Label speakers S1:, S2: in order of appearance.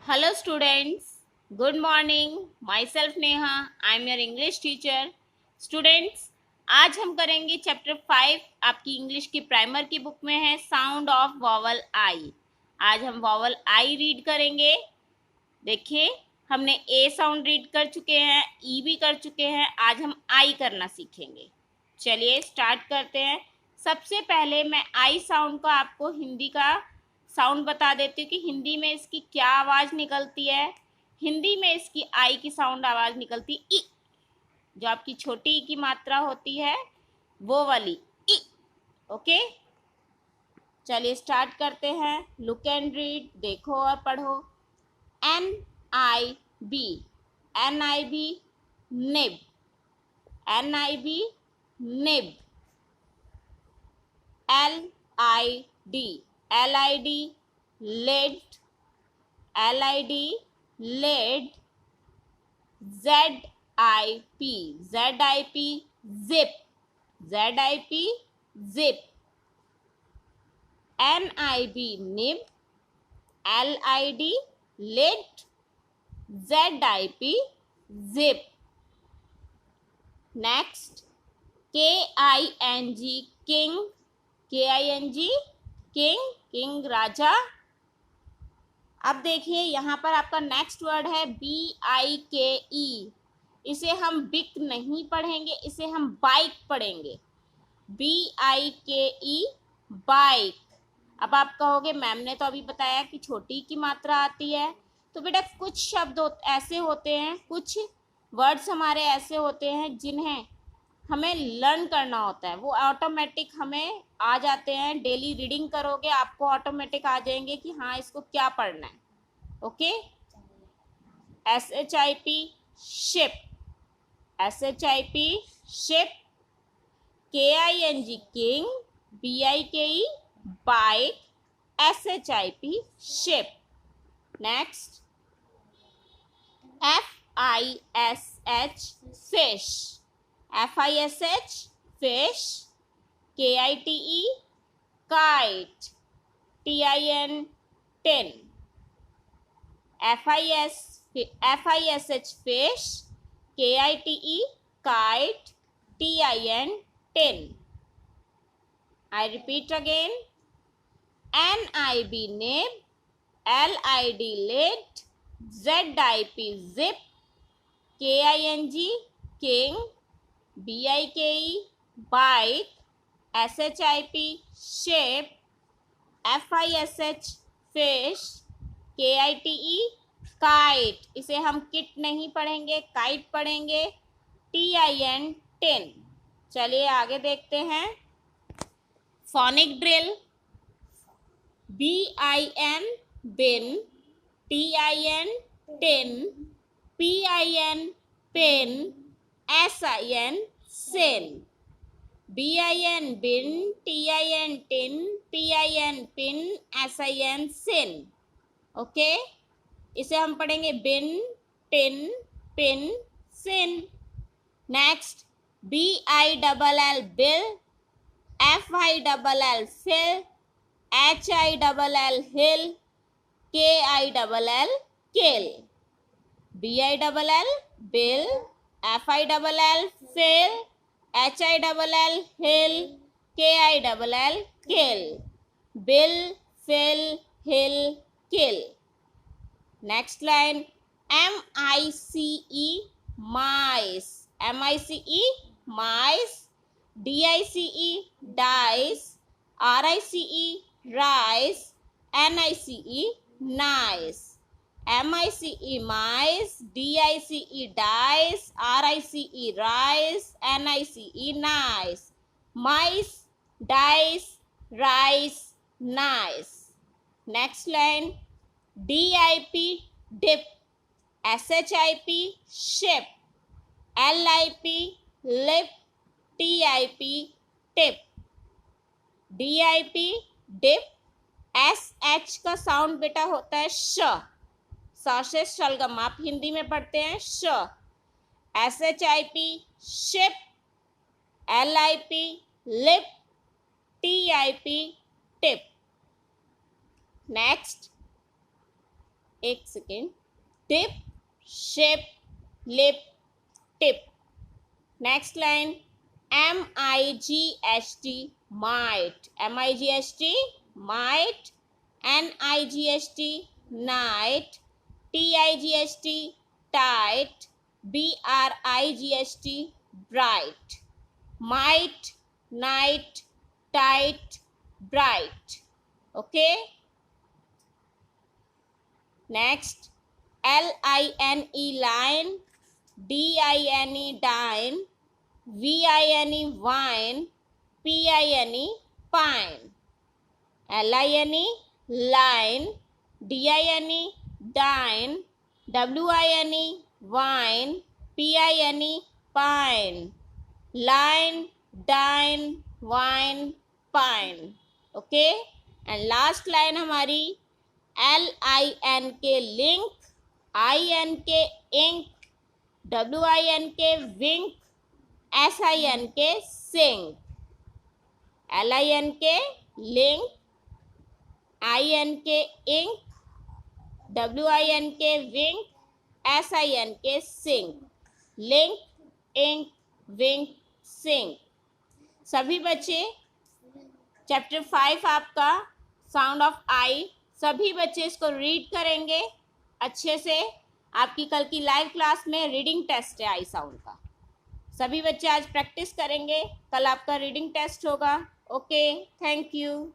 S1: Hello students, good morning. Myself Neha, I am your English teacher. Students, आज हम करेंगे chapter 5 आपकी English की प्राइमर की बुक में है साउंड ऑफ वॉवल आई। आज हम वॉवल आई रीड करेंगे। देखिए हमने ए साउंड रीड कर चुके हैं, ई भी कर चुके हैं, आज हम आई करना सीखेंगे। चलिए स्टार्ट करते हैं। सबसे पहले मैं आई साउंड को आपको हिंदी का साउंड बता देती हूँ कि हिंदी में इसकी क्या आवाज़ निकलती है। हिंदी में इसकी आई की साउंड आवाज़ निकलती ई, जो आपकी छोटी ई की मात्रा होती है वो वाली ई। ओके, चलिए स्टार्ट करते हैं। लुक एंड रीड, देखो और पढ़ो। NIB, NIB nib, NIB nib, LID, LID lid, LID lid, ZIP, ZIP zip, ZIP zip, NIB nib, LID lid, ZIP zip. Next, KING king, KING king, king राजा। अब देखिए यहाँ पर आपका नेक्स्ट वर्ड है BIKE। इसे हम बिक नहीं पढ़ेंगे, इसे हम बाइक पढ़ेंगे। BIKE bike. अब आप कहोगे मैम ने तो अभी बताया कि छोटी की मात्रा आती है, तो बेटा कुछ शब्द ऐसे होते हैं, कुछ वर्ड्स हमारे ऐसे होते हैं जिन्हें हमें लर्न करना होता है, वो ऑटोमेटिक हमें आ जाते हैं। डेली रीडिंग करोगे आपको ऑटोमेटिक आ जाएंगे कि हाँ इसको क्या पढ़ना है। Okay, SHIP ship, SHIP ship, KING king, BIKE bike, SHIP ship. Next, FISH fish, FISH fish, KITE kite, TIN tin, FISH fish, KITE kite, TIN tin. I repeat again. NIB nib, LID lid, ZIP zip, KING king, BIKE bike, SHIP ship, FISH fish, KITE kite. इसे हम kit नहीं पढ़ेंगे, kite पढ़ेंगे। TIN tin. चलिए आगे देखते हैं। Phonic drill, BIN bin, TIN tin, PIN pin, SIN sin. BIN bin, TIN tin, PIN pin, SIN sin. Okay, इसे हम पढ़ेंगे bin, tin, pin, sin. Next, BILL bill, FILL fill, HILL hill, KILL kill. BILL bill, FILL fill, HILL hill, KILL kill. Bill, fill, hill, kill. Next line, MICE mice, MICE mice, DICE dice, RICE rice, NICE nice. MICE mice, DICE dice, RICE rice, NICE nice. Mice, dice, rice, nice. Next line, DIP dip, SHIP ship, LIP lip, TIP tip। DIP dip, SH का sound बेटा होता है श, से शलगम आप हिंदी में पढ़ते हैं श। SHIP ship, LIP lip, TIP tip. Next, एक second, tip, ship, lip, tip. Next line, MIGHT, might, MIGHT, might, NIGHT, night, TIGHT, tight, BRIGHT, bright. Might, night, tight, bright. Okay, next, LINE, line, DINE, dine, VINE, vine, PINE, pine. LINE, line, DINE, dine, WINE, wine, PINE, pine. Line, dine, wine, pine. Okay, and last line हमारी LINK, link, INK, ink, WINK, wink, SINK, sink. LINK, link, INK, ink, WINK, wink, SINK, sink. Link, ink, विंक, sink. सभी बच्चे chapter 5 आपका sound of आई, सभी बच्चे इसको read करेंगे अच्छे से। आपकी कल की लाइव क्लास में रीडिंग टेस्ट है आई साउंड का। सभी बच्चे आज प्रैक्टिस करेंगे, कल आपका रीडिंग टेस्ट होगा। Okay, thank you.